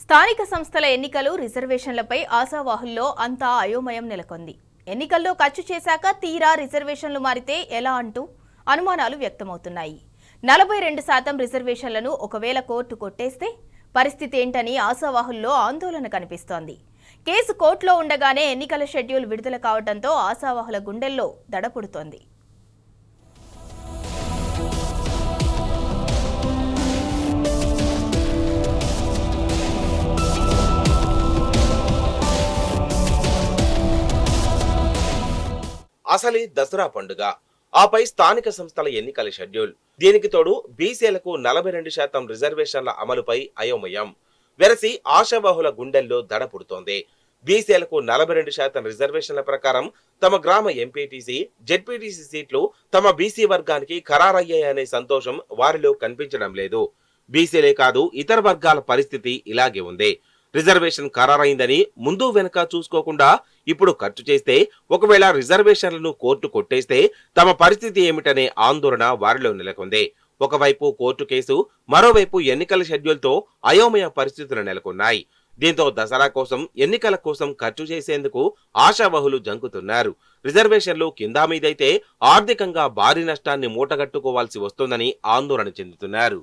స్థానిక సంస్థల ఎన్నికలు రిజర్వేషన్లపై ఆశావాహుల్లో అంతా అయోమయం నెలకొంది. ఎన్నికల్లో ఖర్చు చేశాక తీరా రిజర్వేషన్లు మారితే ఎలా అంటూ అనుమానాలు వ్యక్తమవుతున్నాయి. 42% రిజర్వేషన్లను ఒకవేళ కోర్టు కొట్టేస్తే పరిస్థితి ఏంటని ఆశావాహుల్లో ఆందోళన కనిపిస్తోంది. కేసు కోర్టులో ఉండగానే ఎన్నికల షెడ్యూల్ విడుదల కావడంతో ఆశావాహుల గుండెల్లో దడపుడుతోంది. అసలే దసరా పండుగ, ఆపై స్థానిక సంస్థల ఎన్నికల షెడ్యూల్. దీనికి తోడు బీసీలకు 42% రిజర్వేషన్ల అమలుపై అయోమయం వెరసి ఆశావాహుల గుండెల్లో దడ పుడుతోంది. బీసీలకు 42% రిజర్వేషన్ల ప్రకారం తమ గ్రామ ఎంపీటీసీ, జెడ్పీటీసీ సీట్లు తమ బీసీ వర్గానికి ఖరారయ్యాయనే సంతోషం వారిలో కనిపించడం లేదు. బీసీలే కాదు, ఇతర వర్గాల పరిస్థితి ఇలాగే ఉంది. రిజర్వేషన్ ఖరారైందని ముందు వెనక చూసుకోకుండా ఇప్పుడు ఖర్చు చేస్తే, ఒకవేళ రిజర్వేషన్లను కోర్టు కొట్టేస్తే తమ పరిస్థితి ఏమిటనే ఆందోళన వారిలో నెలకొంది. ఒకవైపు కోర్టు కేసు, మరోవైపు ఎన్నికల షెడ్యూల్తో అయోమయ పరిస్థితులు నెలకొన్నాయి. దీంతో దసరా కోసం, ఎన్నికల కోసం ఖర్చు చేసేందుకు ఆశావహులు జంకుతున్నారు. రిజర్వేషన్లు కిందా మీదైతే ఆర్థికంగా భారీ నష్టాన్ని మూటగట్టుకోవాల్సి వస్తుందని ఆందోళన చెందుతున్నారు.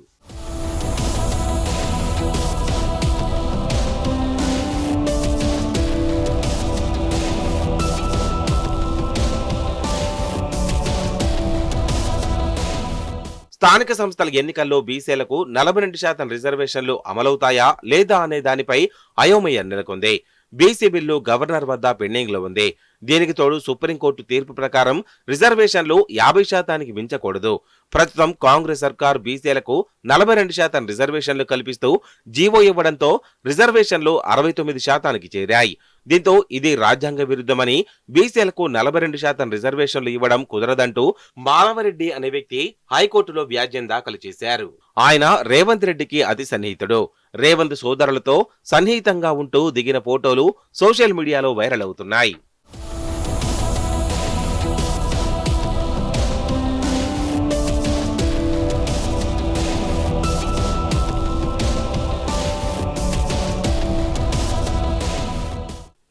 స్థానిక సంస్థల ఎన్నికల్లో బీసీలకు 42% రిజర్వేషన్లు అమలవుతాయా లేదా అనే దానిపై అయోమయం నెలకొంది. బీసీ బిల్లు గవర్నర్ వద్ద పెండింగ్ లో ఉంది. దీనికి తోడు సుప్రీంకోర్టు తీర్పు ప్రకారం రిజర్వేషన్లు 50% మించకూడదు. ప్రస్తుతం కాంగ్రెస్ సర్కార్ బీసీలకు 42% రిజర్వేషన్లు కల్పిస్తూ జీవో ఇవ్వడంతో రిజర్వేషన్లు 69% చేరాయి. దీంతో ఇది రాజ్యాంగ విరుద్ధమని, బీసీలకు 42% రిజర్వేషన్లు ఇవ్వడం కుదరదంటూ మాలవరెడ్డి అనే వ్యక్తి హైకోర్టులో వ్యాజ్యం దాఖలు చేశారు. ఆయన రేవంత్ రెడ్డికి అతి సన్నిహితుడు. రేవంత్ సోదరులతో సన్నిహితంగా ఉంటూ దిగిన ఫోటోలు సోషల్ మీడియాలో వైరల్ అవుతున్నాయి.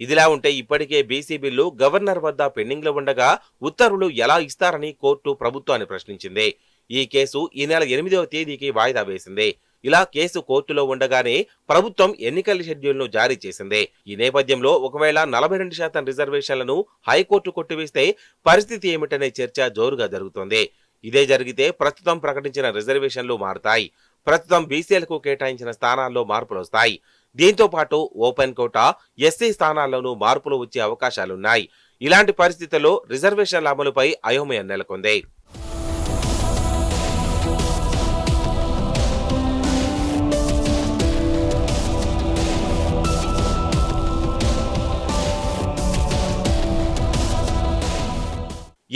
ఇదిలా ఉంటే ఇప్పటికే బీసీ బిల్లు గవర్నర్ వద్ద పెండింగ్ లో ఉండగా ఉత్తర్వులు ఎలా ఇస్తారని కోర్టు ప్రభుత్వాన్ని ప్రశ్నించింది. ఈ కేసు ఈ నెల 8వ తేదీకి వాయిదా వేసింది. ఇలా కేసు కోర్టులో ఉండగానే ప్రభుత్వం ఎన్నికల షెడ్యూల్ను జారీ చేసింది. ఈ నేపథ్యంలో ఒకవేళ 42% రిజర్వేషన్లను హైకోర్టు కొట్టివేస్తే పరిస్థితి ఏమిటనే చర్చ జోరుగా జరుగుతోంది. ఇదే జరిగితే ప్రస్తుతం ప్రకటించిన రిజర్వేషన్లు మారుతాయి. ప్రస్తుతం బీసీలకు కేటాయించిన స్థానాల్లో మార్పులు వస్తాయి. దీంతో పాటు ఓపెన్ కోటా, ఎస్సీ స్థానాల్లోనూ మార్పులు వచ్చే అవకాశాలున్నాయి. ఇలాంటి పరిస్థితుల్లో రిజర్వేషన్ల అమలుపై అయోమయం నెలకొంది.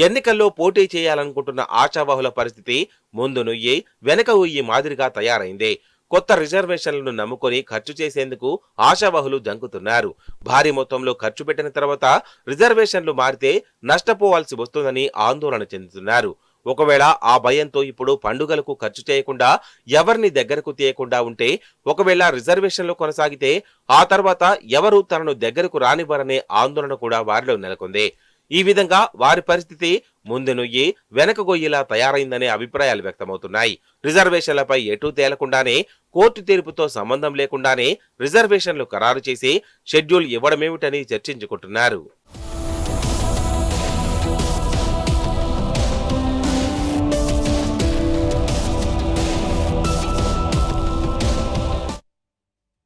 ఎన్నికల్లో పోటీ చేయాలనుకుంటున్న ఆశావాహుల పరిస్థితి ముందు నుయ్యి వెనక ఉయ్యి మాదిరిగా తయారైంది. కొత్త రిజర్వేషన్లను నమ్ముకొని ఖర్చు చేసేందుకు ఆశావాహులు జంకుతున్నారు. భారీ మొత్తంలో ఖర్చు పెట్టిన తర్వాత రిజర్వేషన్లు మారితే నష్టపోవాల్సి వస్తుందని ఆందోళన చెందుతున్నారు. ఒకవేళ ఆ భయంతో ఇప్పుడు పండుగలకు ఖర్చు చేయకుండా, ఎవరిని దగ్గరకు తీయకుండా ఉంటే, ఒకవేళ రిజర్వేషన్లు కొనసాగితే ఆ తర్వాత ఎవరు తనను దగ్గరకు రానివ్వరనే ఆందోళన కూడా వారిలో నెలకొంది. ఈ విధంగా వారి పరిస్థితి ముందు నుయ్యి వెనక గొయ్యిలా తయారైందనే అభిప్రాయాలు వ్యక్తమవుతున్నాయి. రిజర్వేషన్లపై ఎటూ తేలకుండానే, కోర్టు తీర్పుతో సంబంధం లేకుండానే రిజర్వేషన్లు ఖరారు చేసి షెడ్యూల్ ఇవ్వడమేమిటని చర్చించుకుంటున్నారు.